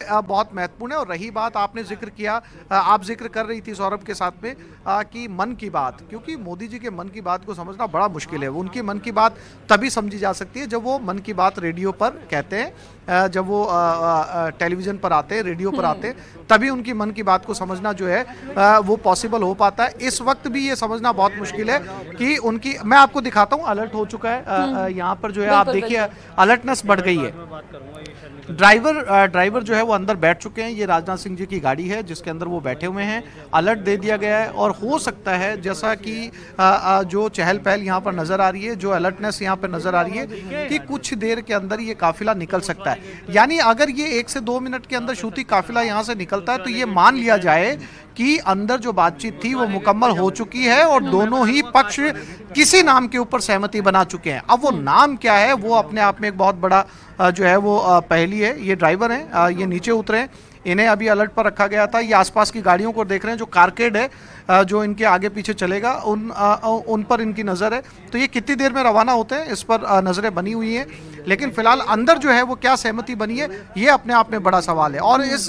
बहुत महत्वपूर्ण है। और रही बात आपने जिक्र किया, आप जिक्र कर रही थी सौरभ के साथ में कि मन की बात, क्योंकि मोदी जी के मन की बात को समझना बड़ा मुश्किल है। उनकी मन की बात तभी समझी जा सकती है जब वो मन की बात रेडियो पर कहते हैं, जब वो टेलीविजन पर आते हैं, रेडियो पर आते हैं, तभी उनकी मन की बात को समझना जो है वो पॉसिबल हो पाता है। इस वक्त भी ये समझना बहुत मुश्किल है कि उनकी, मैं आपको दिखाता हूँ, अलर्ट हो चुका है यहाँ पर जो है, आप देखिए अलर्टनेस बढ़ गई है। ड्राइवर जो है वो अंदर बैठ चुके हैं। ये राजनाथ सिंह जी की गाड़ी है जिसके अंदर वो बैठे हुए हैं। अलर्ट दे दिया गया है और हो सकता है जैसा कि जो चहल पहल यहाँ पर नजर आ रही है, जो अलर्टनेस यहाँ पर नजर आ रही है कि कुछ देर के अंदर ये काफिला निकल सकता है। यानी अगर ये 1 से 2 मिनट के अंदर शूती काफिला यहाँ से निकलता है तो ये मान लिया जाए कि अंदर जो बातचीत थी वो मुकम्मल हो चुकी है और दोनों ही पक्ष किसी नाम के ऊपर सहमति बना चुके हैं। अब वो नाम क्या है वो अपने आप में एक बहुत बड़ा जो है वो पहली है। ये ड्राइवर हैं, ये नीचे उतरे, इन्हें अभी अलर्ट पर रखा गया था। ये आसपास की गाड़ियों को देख रहे हैं, जो कारकेड है जो इनके आगे पीछे चलेगा उन पर इनकी नज़र है। तो ये कितनी देर में रवाना होते हैं इस पर नज़रें बनी हुई हैं, लेकिन फिलहाल अंदर जो है वो क्या सहमति बनी है ये अपने आप में बड़ा सवाल है। और इस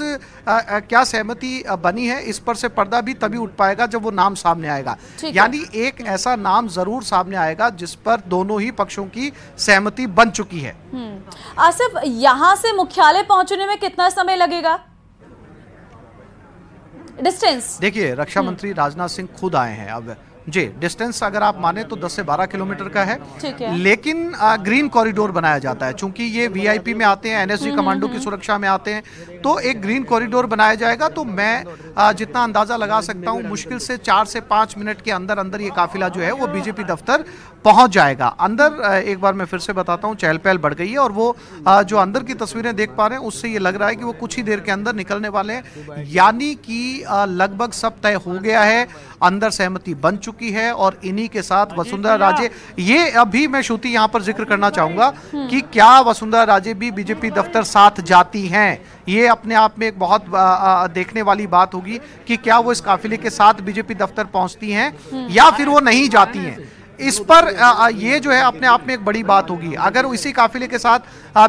क्या सहमति बनी है इस पर से पर्दा भी तभी उठ पाएगा जब वो नाम सामने आएगा। यानी एक ऐसा नाम जरूर सामने आएगा जिस पर दोनों ही पक्षों की सहमति बन चुकी है। आसिफ, यहाँ से मुख्यालय पहुंचने में कितना समय लगेगा? डिस्टेंस देखिए, रक्षा मंत्री राजनाथ सिंह खुद आए हैं। अब जी डिस्टेंस अगर आप माने तो 10 से 12 किलोमीटर का है, लेकिन ग्रीन कॉरिडोर बनाया जाता है। चूंकि ये वीआईपी में आते हैं, एनएसजी कमांडो की सुरक्षा में आते हैं, तो एक ग्रीन कॉरिडोर बनाया जाएगा। तो मैं जितना अंदाजा लगा सकता हूं, मुश्किल से 4 से 5 मिनट के अंदर अंदर ये काफिला जो है वो बीजेपी दफ्तर पहुंच जाएगा। अंदर एक बार मैं फिर से बताता हूं, चहल पहल बढ़ गई है और वो जो अंदर की तस्वीरें देख पा रहे हैं उससे ये लग रहा है कि वो कुछ ही देर के अंदर निकलने वाले हैं। यानी कि लगभग सब तय हो गया है, अंदर सहमति बन चुकी है और इन्हीं के साथ वसुंधरा राजे, ये अभी मैं श्रुति यहाँ पर जिक्र करना चाहूंगा कि क्या वसुंधरा राजे भी बीजेपी दफ्तर साथ जाती हैं। ये अपने आप में एक बहुत देखने वाली बात होगी कि क्या वो इस काफिले के साथ बीजेपी दफ्तर पहुंचती हैं या फिर वो नहीं जाती हैं। इस पर ये जो है अपने आप में एक बड़ी बात होगी। अगर इसी काफिले के साथ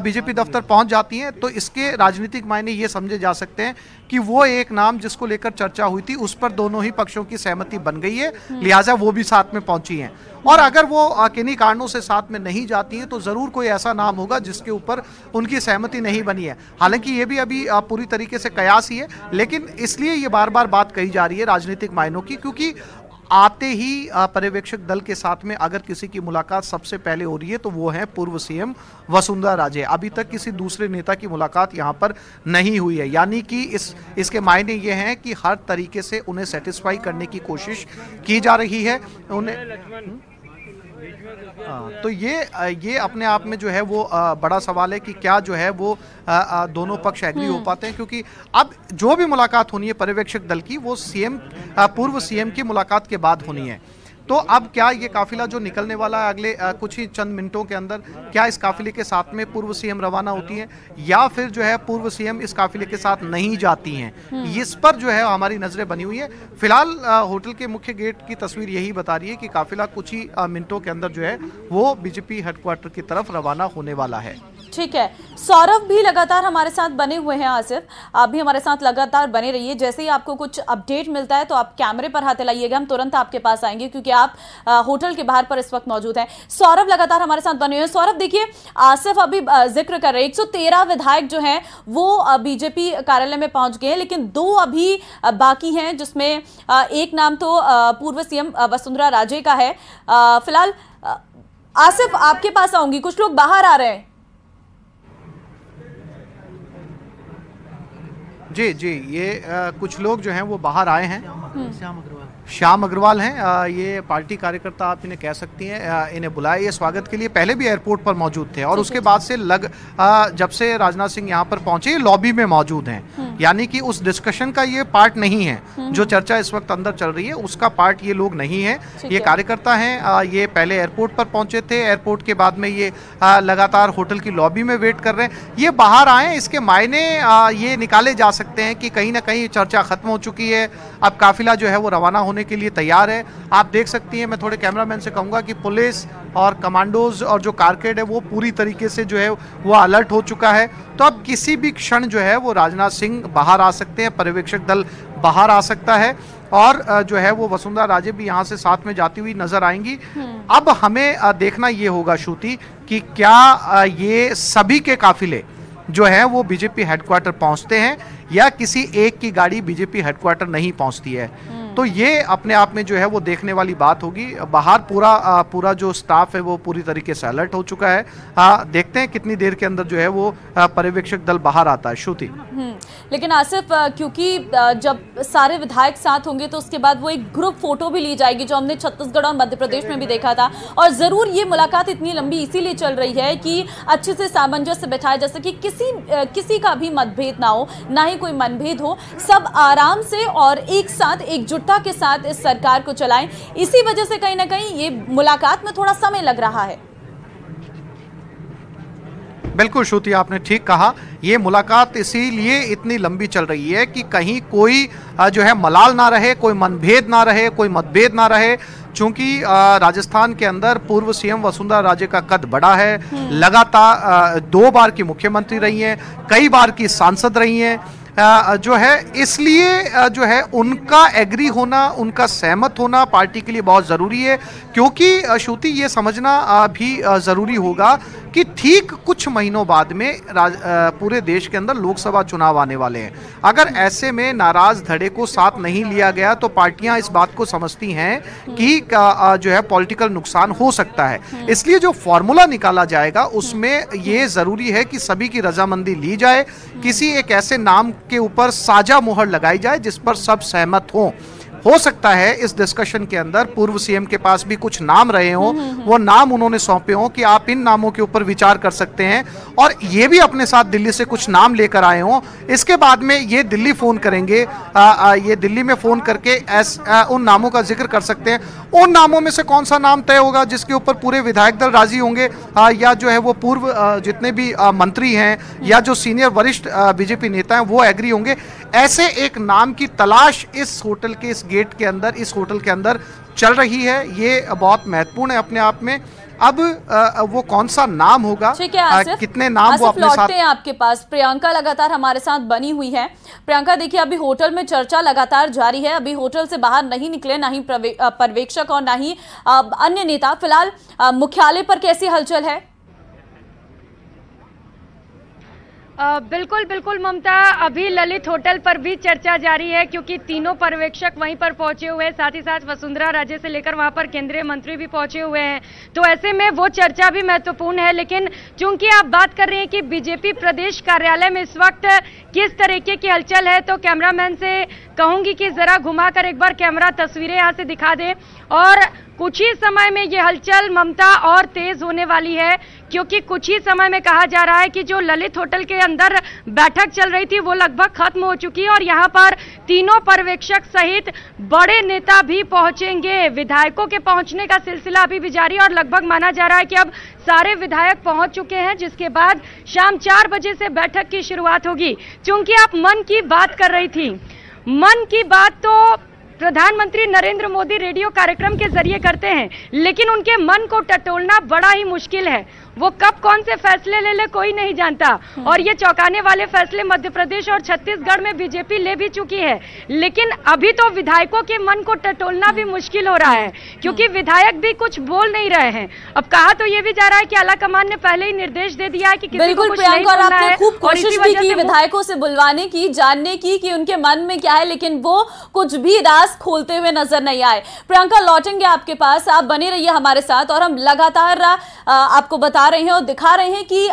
बीजेपी दफ्तर पहुंच जाती हैं तो इसके राजनीतिक मायने ये समझे जा सकते हैं कि वो एक नाम जिसको लेकर चर्चा हुई थी उस पर दोनों ही पक्षों की सहमति बन गई है, लिहाजा वो भी साथ में पहुंची हैं। और अगर वो किन्हीं कारणों से साथ में नहीं जाती हैं तो जरूर कोई ऐसा नाम होगा जिसके ऊपर उनकी सहमति नहीं बनी है। हालांकि ये भी अभी पूरी तरीके से कयास ही है, लेकिन इसलिए ये बार बार बात कही जा रही है राजनीतिक मायनों की, क्योंकि आते ही पर्यवेक्षक दल के साथ में अगर किसी की मुलाकात सबसे पहले हो रही है तो वो है पूर्व सीएम वसुंधरा राजे। अभी तक किसी दूसरे नेता की मुलाकात यहाँ पर नहीं हुई है। यानी कि इसके मायने ये हैं कि हर तरीके से उन्हें सेटिस्फाई करने की कोशिश की जा रही है उन्हें। तो ये अपने आप में जो है वो बड़ा सवाल है कि क्या जो है वो दोनों पक्ष एग्री हो पाते हैं, क्योंकि अब जो भी मुलाकात होनी है पर्यवेक्षक दल की वो पूर्व सीएम की मुलाकात के बाद होनी है। तो अब क्या ये काफिला जो निकलने वाला है अगले कुछ ही चंद मिनटों के अंदर, क्या इस काफिले के साथ में पूर्व सीएम रवाना होती हैं या फिर जो है पूर्व सीएम इस काफिले के साथ नहीं जाती हैं, इस पर जो है हमारी नजरें बनी हुई है। फिलहाल होटल के मुख्य गेट की तस्वीर यही बता रही है कि काफिला कुछ ही मिनटों के अंदर जो है वो बीजेपी हेडक्वार्टर की तरफ रवाना होने वाला है। ठीक है, सौरभ भी लगातार हमारे साथ बने हुए हैं। आसिफ, आप भी हमारे साथ लगातार बने रहिए। जैसे ही आपको कुछ अपडेट मिलता है तो आप कैमरे पर हाथ लाइएगा, हम तुरंत आपके पास आएंगे क्योंकि आप होटल के बाहर पर इस वक्त मौजूद हैं। सौरभ लगातार हमारे साथ बने हुए हैं। सौरभ देखिए, आसिफ अभी जिक्र कर रहे हैं 113 विधायक जो हैं वो बीजेपी कार्यालय में पहुंच गए हैं, लेकिन 2 अभी बाकी हैं, जिसमें एक नाम तो पूर्व सीएम वसुंधरा राजे का है। फिलहाल आसिफ आपके पास आऊंगी, कुछ लोग बाहर आ रहे हैं। जी जी, ये कुछ लोग जो हैं वो बाहर आए हैं। श्याम अग्रवाल हैं, ये पार्टी कार्यकर्ता आप इन्हें कह सकती हैं। इन्हें बुलाया ये स्वागत के लिए पहले भी एयरपोर्ट पर मौजूद थे और उसके बाद से जब से राजनाथ सिंह यहाँ पर पहुंचे लॉबी में मौजूद हैं। यानी कि उस डिस्कशन का ये पार्ट नहीं है, जो चर्चा इस वक्त अंदर चल रही है उसका पार्ट ये लोग नहीं है। ये कार्यकर्ता हैं, ये पहले एयरपोर्ट पर पहुंचे थे, एयरपोर्ट के बाद में ये लगातार होटल की लॉबी में वेट कर रहे हैं। ये बाहर आए, इसके मायने ये निकाले जा सकते हैं कि कहीं ना कहीं चर्चा खत्म हो चुकी है, अब काफिला जो है वो रवाना होने के लिए तैयार है। आप देख सकती हैं, मैं थोड़े कैमरामैन से कहूंगा कि पुलिस और कमांडोज और जो कारकेड है वो पूरी तरीके से जो है वो अलर्ट हो चुका है। तो अब किसी भी क्षण जो है वो राजनाथ सिंह बाहर आ सकते हैं, पर्यवेक्षक दल बाहर आ सकता है और जो है वो वसुंधरा राजे भी यहाँ से साथ में जाती हुई नजर आएंगी। अब हमें देखना ये होगा श्रुति कि क्या ये सभी के काफिले जो है वो बीजेपी हेडक्वार्टर पहुंचते हैं या किसी एक की गाड़ी बीजेपी हेडक्वार्टर नहीं पहुंचती है। तो ये अपने आप में जो है वो देखने वाली बात होगी। बाहर पूरा जो स्टाफ है वो पूरी तरीके से अलर्ट हो चुका है। देखते हैं कितनी देर के अंदर जो है वो पर्यवेक्षक दल बाहर आता है। श्रुति, लेकिन आसिफ, क्योंकि जब सारे विधायक साथ होंगे तो उसके बाद वो एक ग्रुप फोटो भी ली जाएगी, जो हमने छत्तीसगढ़ और मध्य प्रदेश में भी देखा था। और जरूर ये मुलाकात इतनी लंबी इसीलिए चल रही है कि अच्छे से सामंजस्य बैठाए, जैसे कि किसी का भी मतभेद ना हो, ना ही कोई मनभेद हो, सब आराम से और एक साथ एकजुटता के साथ इस सरकार को चलाएं। इसी वजह से कहीं ना कहीं ये मुलाकात में थोड़ा समय लग रहा है। बिल्कुल श्रुति, आपने ठीक कहा। ये मुलाकात इसीलिए इतनी लंबी चल रही है कि कहीं कोई जो है मलाल ना रहे, कोई मनभेद ना रहे, कोई मतभेद ना रहे। चूंकि राजस्थान के अंदर पूर्व सीएम वसुंधरा राजे का कद बड़ा है, लगातार 2 बार की मुख्यमंत्री रही हैं, कई बार की सांसद रही हैं, जो है इसलिए जो है उनका एग्री होना, उनका सहमत होना पार्टी के लिए बहुत ज़रूरी है। क्योंकि श्रुति ये समझना भी ज़रूरी होगा कि ठीक कुछ महीनों बाद में पूरे देश के अंदर लोकसभा चुनाव आने वाले हैं। अगर ऐसे में नाराज धड़े को साथ नहीं लिया गया तो पार्टियां इस बात को समझती हैं कि जो है पॉलिटिकल नुकसान हो सकता है। इसलिए जो फॉर्मूला निकाला जाएगा उसमें ये ज़रूरी है कि सभी की रजामंदी ली जाए, किसी एक ऐसे नाम के ऊपर साझा मुहर लगाई जाए जिस पर सब सहमत हों। हो सकता है इस डिस्कशन के अंदर पूर्व सीएम के पास भी कुछ नाम रहे हों, वो नाम उन्होंने सौंपे हों कि आप इन नामों के ऊपर विचार कर सकते हैं, और ये भी अपने साथ दिल्ली से कुछ नाम लेकर आए हों। इसके बाद में ये दिल्ली फोन करेंगे, ये दिल्ली में फोन करके उन नामों का जिक्र कर सकते हैं। उन नामों में से कौन सा नाम तय होगा जिसके ऊपर पूरे विधायक दल राजी होंगे, या जो है वो पूर्व जितने भी मंत्री हैं या जो सीनियर वरिष्ठ बीजेपी नेता हैं वो एग्री होंगे। ऐसे एक नाम की तलाश इस होटल के इस गेट के अंदर, इस होटल के अंदर चल रही है। ये बहुत महत्वपूर्ण है अपने आप में। अब वो कौन सा नाम होगा, कितने नाम वो अपने साथ हैं आपके पास। प्रियंका लगातार हमारे साथ बनी हुई है। प्रियंका, देखिए अभी होटल में चर्चा लगातार जारी है, अभी होटल से बाहर नहीं निकले ना ही पर्यवेक्षक और ना ही अन्य नेता। फिलहाल मुख्यालय पर कैसी हलचल है? बिल्कुल बिल्कुल ममता, अभी ललित होटल पर भी चर्चा जारी है क्योंकि तीनों पर्यवेक्षक वहीं पर पहुंचे हुए हैं, साथ ही साथ वसुंधरा राजे से लेकर वहां पर केंद्रीय मंत्री भी पहुंचे हुए हैं। तो ऐसे में वो चर्चा भी महत्वपूर्ण है। लेकिन चूंकि आप बात कर रहे हैं कि बीजेपी प्रदेश कार्यालय में इस वक्त किस तरीके की हलचल है, तो कैमरामैन से कहूंगी कि जरा घुमाकर एक बार कैमरा तस्वीरें यहाँ से दिखा दे। और कुछ ही समय में ये हलचल ममता और तेज होने वाली है, क्योंकि कुछ ही समय में कहा जा रहा है कि जो ललित होटल के अंदर बैठक चल रही थी वो लगभग खत्म हो चुकी है और यहाँ पर तीनों पर्यवेक्षक सहित बड़े नेता भी पहुंचेंगे। विधायकों के पहुंचने का सिलसिला अभी भी जारी है और लगभग माना जा रहा है कि अब सारे विधायक पहुंच चुके हैं, जिसके बाद शाम 4 बजे से बैठक की शुरुआत होगी। चूंकि आप मन की बात कर रही थी, मन की बात तो प्रधानमंत्री नरेंद्र मोदी रेडियो कार्यक्रम के जरिए करते हैं, लेकिन उनके मन को टटोलना बड़ा ही मुश्किल है। वो कब कौन से फैसले ले कोई नहीं जानता, और ये चौंकाने वाले फैसले मध्य प्रदेश और छत्तीसगढ़ में बीजेपी ले भी चुकी है। लेकिन अभी तो विधायकों के मन को टटोलना भी मुश्किल हो रहा है, क्योंकि विधायक भी कुछ बोल नहीं रहे हैं। अब कहा तो ये भी जा रहा है कि आलाकमान ने पहले ही निर्देश दे दिया है कि किसी को कुछ नहीं बोलना है। खूब कोशिश भी की विधायकों से बुलवाने की, जानने की कि उनके मन में क्या है, लेकिन वो कुछ भी राज खोलते हुए नजर नहीं आए। प्रियंका, लौटेंगे आपके पास, आप बने रहिए हमारे साथ और हम लगातार आपको बता रहे हैं और दिखा रहे हैं कि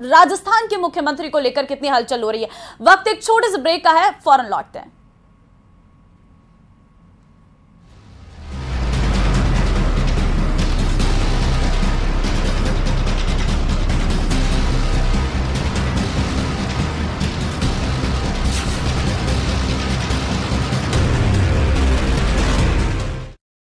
राजस्थान के मुख्यमंत्री को लेकर कितनी हलचल हो रही है। वक्त एक छोटे से ब्रेक का है, फौरन लौटते हैं।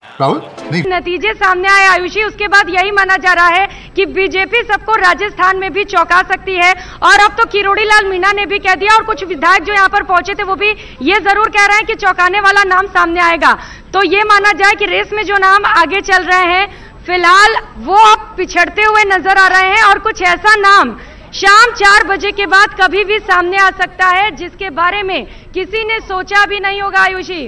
राहुल, नतीजे सामने आए आयुषी, उसके बाद यही माना जा रहा है कि बीजेपी सबको राजस्थान में भी चौंका सकती है। और अब तो किरोड़ी लाल मीणा ने भी कह दिया, और कुछ विधायक जो यहाँ पर पहुंचे थे वो भी ये जरूर कह रहे हैं कि चौंकाने वाला नाम सामने आएगा। तो ये माना जाए कि रेस में जो नाम आगे चल रहे हैं फिलहाल वो अब पिछड़ते हुए नजर आ रहे हैं और कुछ ऐसा नाम शाम 4 बजे के बाद कभी भी सामने आ सकता है जिसके बारे में किसी ने सोचा भी नहीं होगा। आयुषी,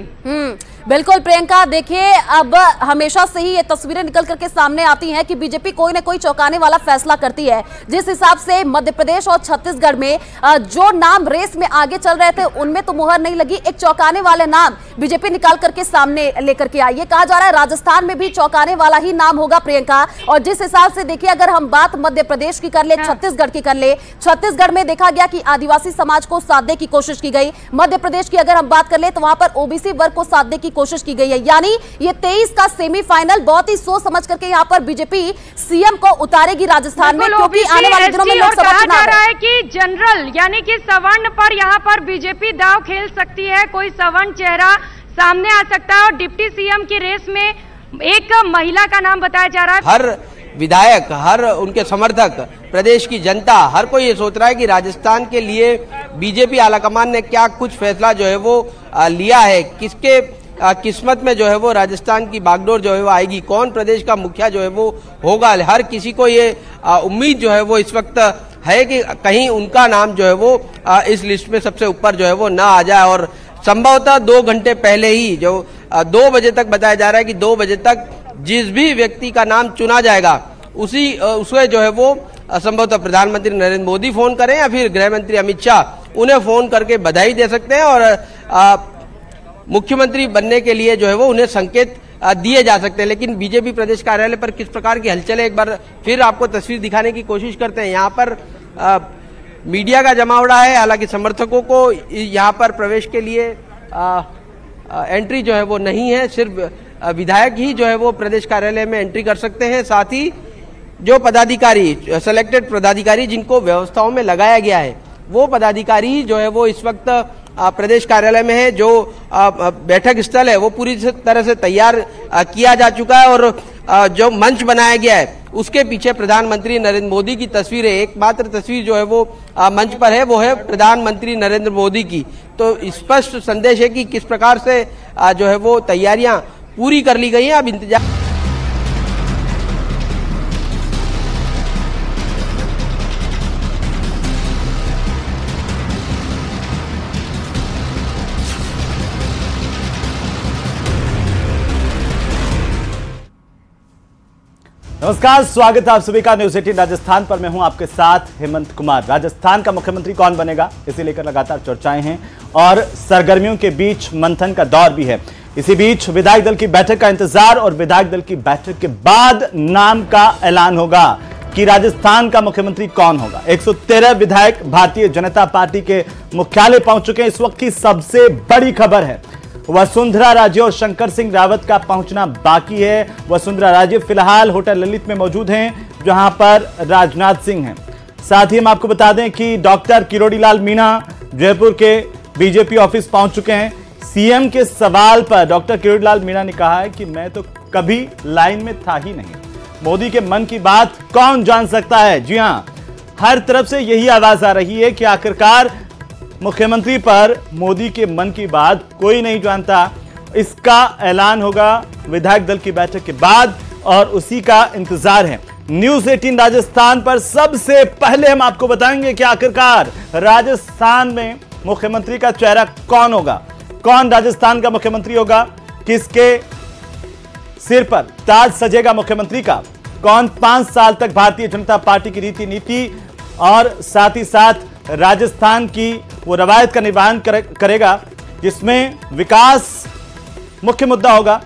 बिल्कुल प्रियंका, देखिए अब हमेशा से ही ये तस्वीरें निकल करके सामने आती हैं कि बीजेपी कोई ना कोई चौंकाने वाला फैसला करती है। जिस हिसाब से मध्य प्रदेश और छत्तीसगढ़ में जो नाम रेस में आगे चल रहे थे उनमें तो मुहर नहीं लगी, एक चौंकाने वाले नाम बीजेपी निकाल करके सामने लेकर के आई। ये कहा जा रहा है राजस्थान में भी चौंकाने वाला ही नाम होगा प्रियंका। और जिस हिसाब से देखिए, अगर हम बात मध्य प्रदेश की कर ले, छत्तीसगढ़ की कर ले, छत्तीसगढ़ में देखा गया कि आदिवासी समाज को साधने की कोशिश की गई। मध्य प्रदेश की अगर हम बात कर ले तो वहां पर ओबीसी वर्ग को साधने की कोशिश की गई है। यानी ये 23 का सेमीफाइनल बहुत ही सोच समझ करके यहां पर बीजेपी सीएम को उतारेगी राजस्थान में, क्योंकि आने वाले दिनों में लोकसभा चुनाव है कि जनरल यानी कि सवर्ण पर यहां पर बीजेपी दाव खेल सकती है। कोई सवर्ण चेहरा सामने आ सकता है और डिप्टी सीएम की रेस में एक महिला का नाम बताया जा रहा है। हर विधायक, हर उनके समर्थक, प्रदेश की जनता, हर कोई ये सोच रहा है कि राजस्थान के लिए बीजेपी आलाकमान ने क्या कुछ फैसला जो है वो लिया है, किसके किस्मत में जो है वो राजस्थान की बागडोर जो है वो आएगी, कौन प्रदेश का मुखिया जो है वो होगा। हर किसी को ये उम्मीद जो है वो इस वक्त है कि कहीं उनका नाम जो है वो इस लिस्ट में सबसे ऊपर जो है वो ना आ जाए। और संभवतः 2 घंटे पहले ही जो 2 बजे तक बताया जा रहा है कि 2 बजे तक जिस भी व्यक्ति का नाम चुना जाएगा उसे जो है वो संभवतः प्रधानमंत्री नरेंद्र मोदी फोन करें या फिर गृह मंत्री अमित शाह उन्हें फोन करके बधाई दे सकते हैं और मुख्यमंत्री बनने के लिए जो है वो उन्हें संकेत दिए जा सकते हैं। लेकिन बीजेपी प्रदेश कार्यालय पर किस प्रकार की हलचल है, एक बार फिर आपको तस्वीर दिखाने की कोशिश करते हैं। यहाँ पर मीडिया का जमावड़ा है, हालांकि समर्थकों को यहाँ पर प्रवेश के लिए एंट्री जो है वो नहीं है, सिर्फ विधायक ही जो है वो प्रदेश कार्यालय में एंट्री कर सकते हैं। साथ ही जो पदाधिकारी, सेलेक्टेड पदाधिकारी जिनको व्यवस्थाओं में लगाया गया है, वो पदाधिकारी जो है वो इस वक्त प्रदेश कार्यालय में है। जो बैठक स्थल है वो पूरी तरह से तैयार किया जा चुका है और जो मंच बनाया गया है उसके पीछे प्रधानमंत्री नरेंद्र मोदी की तस्वीर है। एकमात्र तस्वीर जो है वो मंच पर है वो है प्रधानमंत्री नरेंद्र मोदी की। तो स्पष्ट संदेश है कि किस प्रकार से जो है वो तैयारियां पूरी कर ली गई हैं। अब इंतजार नमस्कार, स्वागत है आप सभी का न्यूज़ 18 राजस्थान पर। मैं हूं आपके साथ हेमंत कुमार। राजस्थान का मुख्यमंत्री कौन बनेगा, इसे लेकर लगातार चर्चाएं हैं और सरगर्मियों के बीच मंथन का दौर भी है। इसी बीच विधायक दल की बैठक का इंतजार और विधायक दल की बैठक के बाद नाम का ऐलान होगा कि राजस्थान का मुख्यमंत्री कौन होगा। 113 विधायक भारतीय जनता पार्टी के मुख्यालय पहुंच चुके हैं। इस वक्त की सबसे बड़ी खबर है वसुंधरा राजे और शंकर सिंह रावत का पहुंचना बाकी है। वसुंधरा राजे फिलहाल होटल ललित में मौजूद हैं, जहां पर राजनाथ सिंह हैं। साथ ही हम आपको बता दें कि डॉक्टर किरोड़ीलाल मीणा जयपुर के बीजेपी ऑफिस पहुंच चुके हैं। सीएम के सवाल पर डॉक्टर किरोड़ीलाल मीणा ने कहा है कि मैं तो कभी लाइन में था ही नहीं, मोदी के मन की बात कौन जान सकता है। जी हां, हर तरफ से यही आवाज आ रही है कि आखिरकार मुख्यमंत्री पर मोदी के मन की बात कोई नहीं जानता। इसका ऐलान होगा विधायक दल की बैठक के बाद और उसी का इंतजार है। न्यूज़ 18 राजस्थान पर सबसे पहले हम आपको बताएंगे कि आखिरकार राजस्थान में मुख्यमंत्री का चेहरा कौन होगा, कौन राजस्थान का मुख्यमंत्री होगा, किसके सिर पर ताज सजेगा मुख्यमंत्री का, कौन 5 साल तक भारतीय जनता पार्टी की रीति नीति और साथ ही साथ राजस्थान की वो रवायत का निर्वहन करेगा जिसमें विकास मुख्य मुद्दा होगा।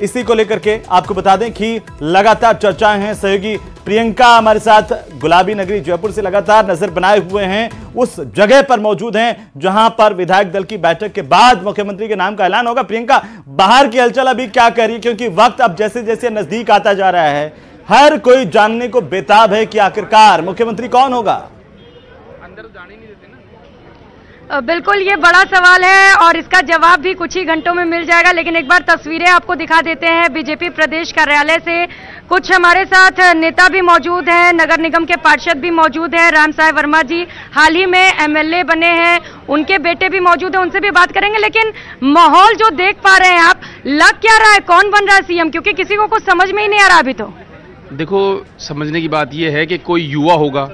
इसी को लेकर के आपको बता दें कि लगातार चर्चाएं हैं। सहयोगी प्रियंका हमारे साथ गुलाबी नगरी जयपुर से लगातार नजर बनाए हुए हैं, उस जगह पर मौजूद हैं जहां पर विधायक दल की बैठक के बाद मुख्यमंत्री के नाम का ऐलान होगा। प्रियंका, बाहर की हलचल अभी क्या कह रही है, क्योंकि वक्त अब जैसे जैसे नजदीक आता जा रहा है, हर कोई जानने को बेताब है कि आखिरकार मुख्यमंत्री कौन होगा। बिल्कुल, ये बड़ा सवाल है और इसका जवाब भी कुछ ही घंटों में मिल जाएगा। लेकिन एक बार तस्वीरें आपको दिखा देते हैं बीजेपी प्रदेश कार्यालय से। कुछ हमारे साथ नेता भी मौजूद हैं, नगर निगम के पार्षद भी मौजूद हैं। राम साय वर्मा जी हाल ही में एमएलए बने हैं, उनके बेटे भी मौजूद हैं, उनसे भी बात करेंगे। लेकिन माहौल जो देख पा रहे हैं आप, लग क्या रहा है, कौन बन रहा है सीएम? क्योंकि किसी को कुछ समझ में ही नहीं आ रहा अभी तो। देखो, समझने की बात यह है कि कोई युवा होगा,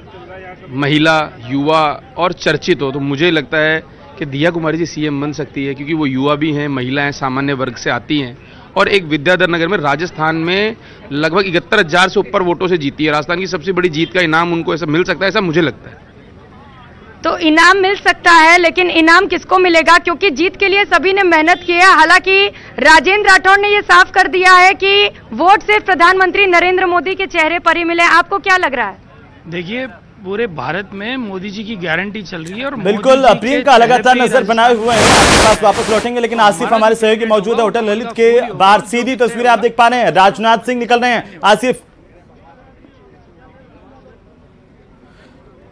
महिला, युवा और चर्चित हो, तो मुझे लगता है कि दिया कुमारी जी सीएम बन सकती है, क्योंकि वो युवा भी हैं, महिला हैं, सामान्य वर्ग से आती हैं और एक विद्याधर नगर में राजस्थान में लगभग 71,000 से ऊपर वोटों से जीती है। राजस्थान की सबसे बड़ी जीत का इनाम उनको ऐसा मिल सकता है, ऐसा मुझे लगता है। तो इनाम मिल सकता है, लेकिन इनाम किसको मिलेगा? क्योंकि जीत के लिए सभी ने मेहनत की है। हालांकि राजेंद्र राठौड़ ने यह साफ कर दिया है कि वोट सिर्फ प्रधानमंत्री नरेंद्र मोदी के चेहरे पर ही मिले। आपको क्या लग रहा है? देखिए, पूरे भारत में मोदी जी की गारंटी चल रही है और बिल्कुल प्रियंका लगातार नजर बनाए हुए हैं, आपके पास वापस लौटेंगे। लेकिन आसिफ हमारे सहयोगी मौजूद है होटल ललित के बाहर, सीधी तस्वीरें आप देख पा रहे हैं, राजनाथ सिंह निकल रहे हैं। आसिफ,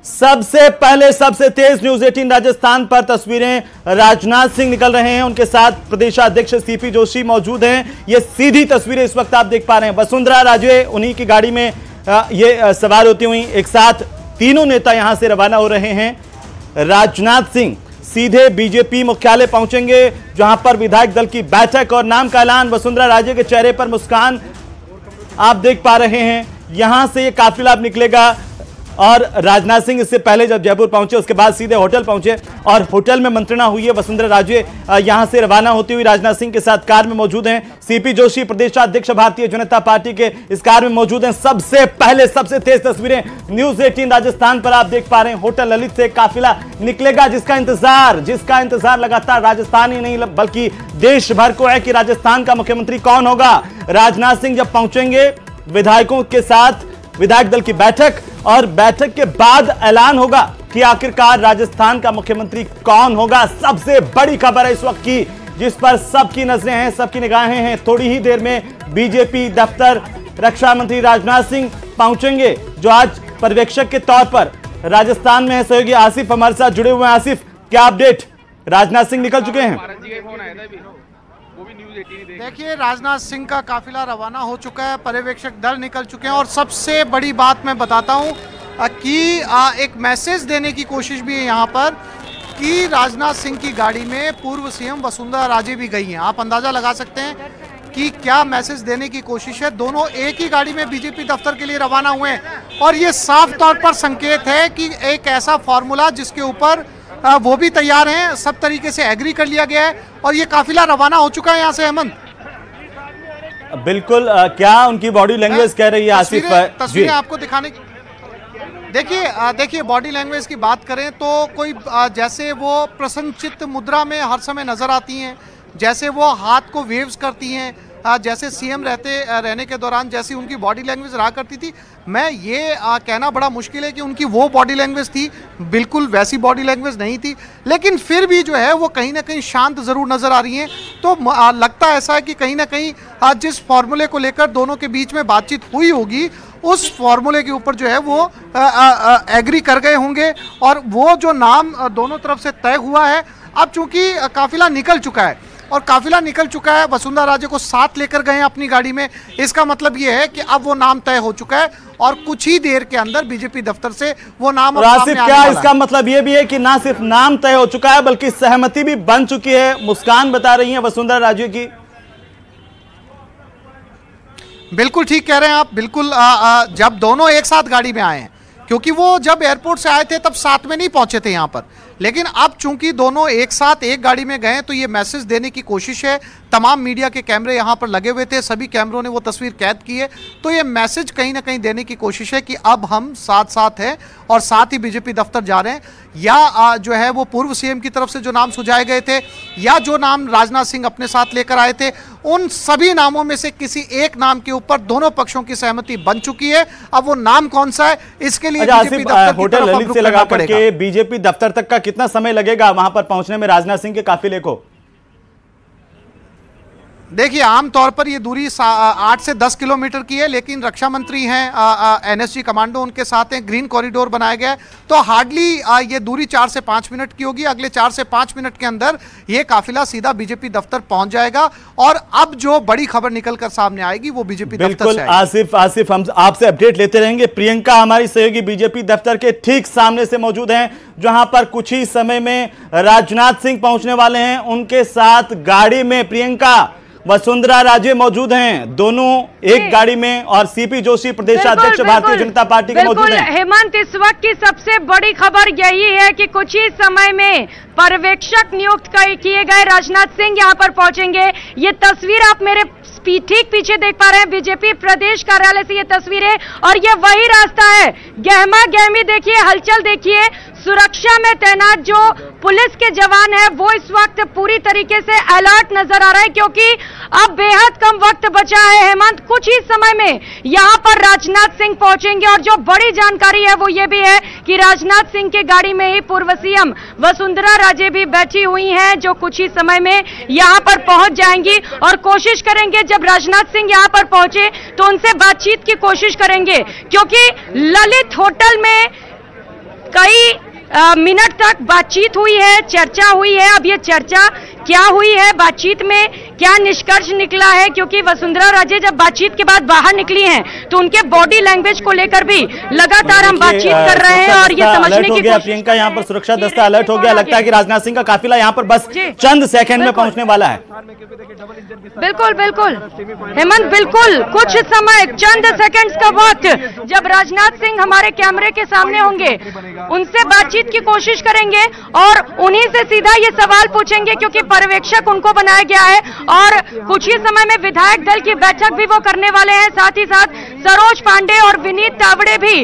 सबसे पहले सबसे तेज न्यूज 18 राजस्थान पर तस्वीरें राजनाथ सिंह निकल रहे हैं, उनके साथ प्रदेशाध्यक्ष सीपी जोशी मौजूद हैं। ये सीधी तस्वीरें इस वक्त आप देख पा रहे हैं, वसुंधरा राजे उन्हीं की गाड़ी में ये सवार होती हुई एक साथ तीनों नेता यहां से रवाना हो रहे हैं। राजनाथ सिंह सीधे बीजेपी मुख्यालय पहुंचेंगे, जहां पर विधायक दल की बैठक और नाम का ऐलान। वसुंधरा राजे के चेहरे पर मुस्कान आप देख पा रहे हैं। यहां से ये काफिला अब निकलेगा और राजनाथ सिंह इससे पहले जब जयपुर पहुंचे उसके बाद सीधे होटल पहुंचे और होटल में मंत्रणा हुई है। वसुंधरा राजे यहां से रवाना होती हुई राजनाथ सिंह के साथ कार में मौजूद हैं। सीपी जोशी प्रदेशाध्यक्ष भारतीय जनता पार्टी के इस कार में मौजूद हैं। सबसे पहले सबसे तेज तस्वीरें न्यूज 18 राजस्थान पर आप देख पा रहे हैं। होटल ललित से काफिला निकलेगा, जिसका इंतजार लगातार राजस्थान ही नहीं बल्कि देश भर को है कि राजस्थान का मुख्यमंत्री कौन होगा। राजनाथ सिंह जब पहुंचेंगे, विधायकों के साथ विधायक दल की बैठक और बैठक के बाद ऐलान होगा कि आखिरकार राजस्थान का मुख्यमंत्री कौन होगा। सबसे बड़ी खबर है इस वक्त की, जिस पर सबकी नजरें हैं, सबकी निगाहें हैं। थोड़ी ही देर में बीजेपी दफ्तर रक्षा मंत्री राजनाथ सिंह पहुंचेंगे, जो आज पर्यवेक्षक के तौर पर राजस्थान में है। सहयोगी आसिफ हमारे साथ जुड़े हुए हैं। आसिफ, क्या अपडेट? राजनाथ सिंह निकल चुके हैं। देखिए, राजनाथ सिंह का काफिला रवाना हो चुका है, पर्यवेक्षक दल निकल चुके हैं और सबसे बड़ी बात मैं बताता हूं कि एक मैसेज देने की कोशिश भी है यहाँ पर कि राजनाथ सिंह की गाड़ी में पूर्व सीएम वसुंधरा राजे भी गई हैं। आप अंदाजा लगा सकते हैं कि क्या मैसेज देने की कोशिश है। दोनों एक ही गाड़ी में बीजेपी दफ्तर के लिए रवाना हुए हैं और ये साफ तौर पर संकेत है कि एक ऐसा फॉर्मूला जिसके ऊपर वो भी तैयार हैं, सब तरीके से एग्री कर लिया गया है और ये काफिला रवाना हो चुका है यहाँ से। हेमंत, बिल्कुल, क्या उनकी बॉडी लैंग्वेज कह रही है? आसिफ, तस्वीरें आपको दिखाने की, देखिए बॉडी लैंग्वेज की बात करें तो कोई जैसे वो प्रसन्नचित्त मुद्रा में हर समय नजर आती हैं, जैसे वो हाथ को वेव्स करती हैं, जैसे सीएम रहने के दौरान जैसी उनकी बॉडी लैंग्वेज रहा करती थी। मैं ये कहना बड़ा मुश्किल है कि उनकी वो बॉडी लैंग्वेज थी, बिल्कुल वैसी बॉडी लैंग्वेज नहीं थी, लेकिन फिर भी जो है वो कहीं ना कहीं शांत ज़रूर नज़र आ रही हैं। तो लगता ऐसा है कि कहीं ना कहीं जिस फॉर्मूले को लेकर दोनों के बीच में बातचीत हुई होगी, उस फॉर्मूले के ऊपर जो है वो एग्री कर गए होंगे और वो जो नाम दोनों तरफ से तय हुआ है। अब चूंकि काफिला निकल चुका है और काफिला निकल चुका है, वसुंधरा राजे को साथ लेकर गए हैं अपनी गाड़ी में, इसका मतलब ये है कि अब वो नाम तय हो चुका है और कुछ ही देर के अंदर बीजेपी दफ्तर से वो नाम आसिफ, क्या इसका मतलब ये भी है कि ना सिर्फ नाम तय हो चुका है बल्कि सहमति भी बन चुकी है? मुस्कान बता रही है वसुंधरा राजे की। बिल्कुल ठीक कह रहे हैं आप। बिल्कुल जब दोनों एक साथ गाड़ी में आए हैं, क्योंकि वो जब एयरपोर्ट से आए थे तब साथ में नहीं पहुंचे थे यहाँ पर, लेकिन अब चूंकि दोनों एक साथ एक गाड़ी में गए तो ये मैसेज देने की कोशिश है। तमाम मीडिया के कैमरे यहाँ पर लगे हुए थे, सभी कैमरों ने वो तस्वीर कैद की है, तो ये मैसेज कहीं ना कहीं देने की कोशिश है कि अब हम साथ साथ हैं और साथ ही बीजेपी दफ्तर जा रहे हैं। या जो है वो पूर्व सीएम की तरफ से जो नाम सुझाए गए थे या जो नाम राजनाथ सिंह अपने साथ लेकर आए थे, उन सभी नामों में से किसी एक नाम के ऊपर दोनों पक्षों की सहमति बन चुकी है। अब वो नाम कौन सा है इसके लिए होटल ललित से लगा करके बीजेपी दफ्तर तक का कितना समय लगेगा वहां पर पहुंचने में राजनाथ सिंह के काफिले को? देखिए, आमतौर पर ये दूरी 8 से 10 किलोमीटर की है, लेकिन रक्षा मंत्री हैं, एनएसजी कमांडो उनके साथ हैं, ग्रीन कॉरिडोर बनाया गया है, तो हार्डली ये दूरी 4 से 5 मिनट की होगी। अगले 4 से 5 मिनट के अंदर ये काफिला सीधा बीजेपी दफ्तर पहुंच जाएगा और अब जो बड़ी खबर निकलकर सामने आएगी वो बीजेपी दफ्तर से आएगी। आसिफ हम आपसे अपडेट लेते रहेंगे। प्रियंका हमारी सहयोगी बीजेपी दफ्तर के ठीक सामने से मौजूद हैं, जहां पर कुछ ही समय में राजनाथ सिंह पहुंचने वाले हैं। उनके साथ गाड़ी में प्रियंका वसुंधरा राजे मौजूद हैं, दोनों एक गाड़ी में, और सीपी जोशी प्रदेशाध्यक्ष भारतीय जनता पार्टी के मौजूद हैं। हेमंत, इस वक्त की सबसे बड़ी खबर यही है कि कुछ ही समय में पर्यवेक्षक नियुक्त किए गए राजनाथ सिंह यहां पर पहुंचेंगे। ये तस्वीर आप मेरे ठीक पीछे देख पा रहे हैं, बीजेपी प्रदेश कार्यालय से ये तस्वीर है और ये वही रास्ता है। गहमा गहमी देखिए, हलचल देखिए, सुरक्षा में तैनात जो पुलिस के जवान हैं वो इस वक्त पूरी तरीके से अलर्ट नजर आ रहे हैं, क्योंकि अब बेहद कम वक्त बचा है। हेमंत, कुछ ही समय में यहां पर राजनाथ सिंह पहुंचेंगे और जो बड़ी जानकारी है वो ये भी है कि राजनाथ सिंह के गाड़ी में ही पूर्व सीएम वसुंधरा राजे भी बैठी हुई हैं, जो कुछ ही समय में यहां पर पहुंच जाएंगी और कोशिश करेंगे जब राजनाथ सिंह यहां पर पहुंचे तो उनसे बातचीत की कोशिश करेंगे, क्योंकि ललित होटल में कई मिनट तक बातचीत हुई है, चर्चा हुई है। अब ये चर्चा क्या हुई है, बातचीत में क्या निष्कर्ष निकला है, क्योंकि वसुंधरा राजे जब बातचीत के बाद बाहर निकली हैं तो उनके बॉडी लैंग्वेज को लेकर भी लगातार हम बातचीत कर रहे हैं और ये समझने की कोशिश। प्रियंका, यहाँ पर सुरक्षा दस्ता अलर्ट हो गया, लगता है कि राजनाथ सिंह का काफिला यहाँ पर बस चंद सेकंड में पहुंचने वाला है। बिल्कुल बिल्कुल हेमंत, बिल्कुल कुछ समय, चंद सेकंड्स का वक्त, जब राजनाथ सिंह हमारे कैमरे के सामने होंगे उनसे बातचीत की कोशिश करेंगे और उन्हीं से सीधा ये सवाल पूछेंगे, क्योंकि पर्यवेक्षक उनको बनाया गया है और कुछ ही समय में विधायक दल की बैठक भी वो करने वाले हैं। साथ ही साथ सरोज पांडे और विनीत तावड़े भी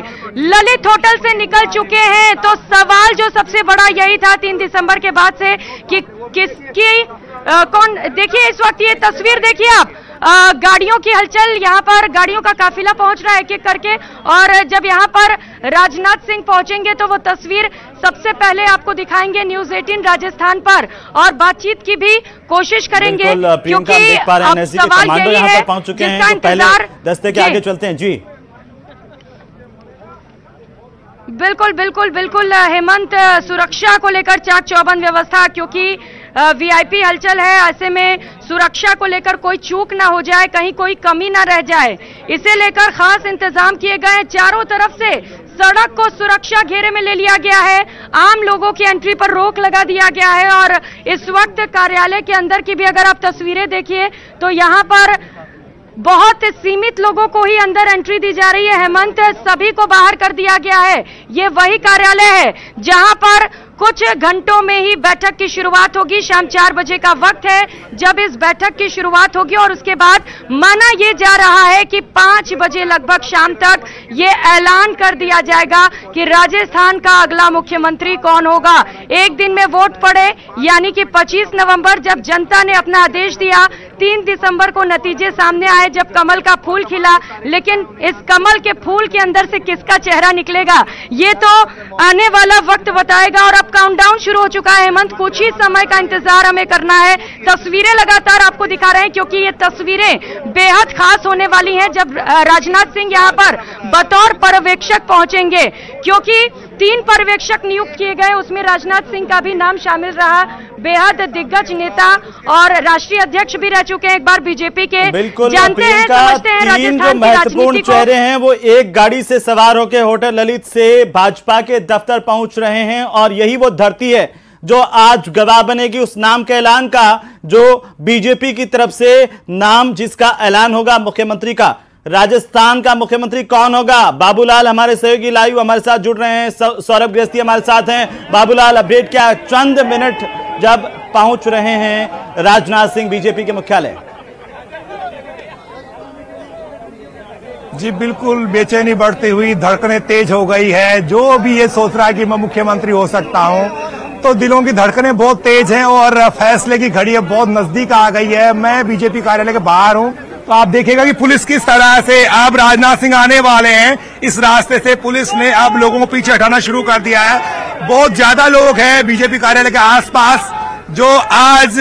ललित होटल से निकल चुके हैं। तो सवाल जो सबसे बड़ा यही था 3 दिसंबर के बाद से कि किसकी कौन, देखिए इस वक्त ये तस्वीर देखिए आप, गाड़ियों की हलचल, यहाँ पर गाड़ियों का काफिला पहुंच रहा है एक एक करके, और जब यहाँ पर राजनाथ सिंह पहुंचेंगे तो वो तस्वीर सबसे पहले आपको दिखाएंगे न्यूज़ 18 राजस्थान पर और बातचीत की भी कोशिश करेंगे, क्योंकि अब सवाल यही है जिसका इंतजार। दस्ते के आगे चलते हैं जी। बिल्कुल बिल्कुल बिल्कुल हेमंत, सुरक्षा को लेकर चाक चौबंद व्यवस्था, क्योंकि वीआईपी हलचल है, ऐसे में सुरक्षा को लेकर कोई चूक ना हो जाए, कहीं कोई कमी ना रह जाए, इसे लेकर खास इंतजाम किए गए हैं। चारों तरफ से सड़क को सुरक्षा घेरे में ले लिया गया है, आम लोगों की एंट्री पर रोक लगा दिया गया है और इस वक्त कार्यालय के अंदर की भी अगर आप तस्वीरें देखिए तो यहाँ पर बहुत सीमित लोगों को ही अंदर एंट्री दी जा रही है। हेमंत, सभी को बाहर कर दिया गया है। ये वही कार्यालय है जहां पर कुछ घंटों में ही बैठक की शुरुआत होगी। शाम 4 बजे का वक्त है जब इस बैठक की शुरुआत होगी और उसके बाद माना यह जा रहा है कि 5 बजे लगभग शाम तक ये ऐलान कर दिया जाएगा कि राजस्थान का अगला मुख्यमंत्री कौन होगा। एक दिन में वोट पड़े, यानी कि 25 नवंबर जब जनता ने अपना आदेश दिया, 3 दिसंबर को नतीजे सामने आए जब कमल का फूल खिला, लेकिन इस कमल के फूल के अंदर से किसका चेहरा निकलेगा ये तो आने वाला वक्त बताएगा। और अब काउंटडाउन शुरू हो चुका है हेमंत, कुछ ही समय का इंतजार हमें करना है। तस्वीरें लगातार आपको दिखा रहे हैं क्योंकि ये तस्वीरें बेहद खास होने वाली हैं जब राजनाथ सिंह यहां पर बतौर पर्यवेक्षक पहुंचेंगे, क्योंकि 3 पर्यवेक्षक नियुक्त किए गए, उसमें राजनाथ सिंह का भी नाम शामिल रहा। बेहद दिग्गज नेता और राष्ट्रीय अध्यक्ष भी रह चुके हैं एक बार बीजेपी के। बिल्कुल, जानते हैं, समझते हैं राजस्थान की महत्वपूर्ण चेहरे हैं वो एक गाड़ी से सवार होकर होटल ललित से भाजपा के दफ्तर पहुंच रहे हैं और यही वो धरती है जो आज गवाह बनेगी उस नाम के ऐलान का, जो बीजेपी की तरफ से नाम जिसका ऐलान होगा मुख्यमंत्री का। राजस्थान का मुख्यमंत्री कौन होगा? बाबूलाल हमारे सहयोगी लाइव हमारे साथ जुड़ रहे हैं, सौरभ गृहस्थी हमारे साथ हैं। बाबूलाल, अपडेट क्या? चंद मिनट जब पहुंच रहे हैं राजनाथ सिंह बीजेपी के मुख्यालय। जी बिल्कुल, बेचैनी बढ़ती हुई, धड़कनें तेज हो गई है। जो भी ये सोच रहा है कि मैं मुख्यमंत्री हो सकता हूं, तो दिलों की धड़कनें बहुत तेज हैं और फैसले की घड़ी अब बहुत नजदीक आ गई है। मैं बीजेपी कार्यालय के बाहर हूं, तो आप देखिएगा कि पुलिस किस तरह से अब राजनाथ सिंह आने वाले हैं, इस रास्ते से पुलिस ने अब लोगों को पीछे हटाना शुरू कर दिया है। बहुत ज्यादा लोग हैं बीजेपी कार्यालय के आसपास जो आज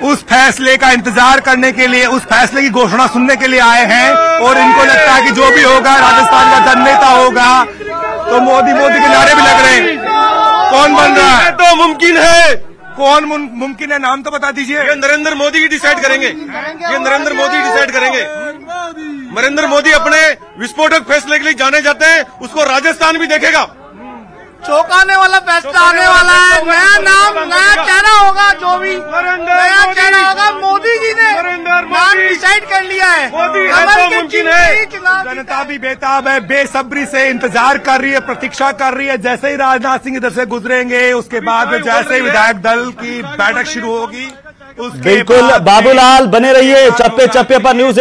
उस फैसले का इंतजार करने के लिए, उस फैसले की घोषणा सुनने के लिए आए हैं। और इनको लगता है कि जो भी होगा, राजस्थान का जननेता होगा। तो मोदी मोदी के नारे भी लग रहे हैं। कौन बन रहा है? तो मुमकिन है। कौन मुमकिन है? नाम तो बता दीजिए। ये नरेंद्र मोदी ही डिसाइड करेंगे। ये नरेंद्र मोदी डिसाइड करेंगे। नरेंद्र मोदी अपने विस्फोटक फैसले के लिए जाने जाते हैं, उसको राजस्थान भी देखेगा। चौंकाने वाला फैसला आने वाला है। नया नाम, नया चेहरा होगा। जो भी नया चेहरा होगा, मोदी जी ने नाम डिसाइड कर लिया है। मोदी है तो मुमकिन है। जनता भी बेताब है, बेसब्री से इंतजार कर रही है, प्रतीक्षा कर रही है। जैसे ही राजनाथ सिंह इधर से गुजरेंगे, उसके बाद जैसे ही विधायक दल की बैठक शुरू होगी, बिल्कुल बाबूलाल बने रहिए चप्पे चप्पे पर न्यूज़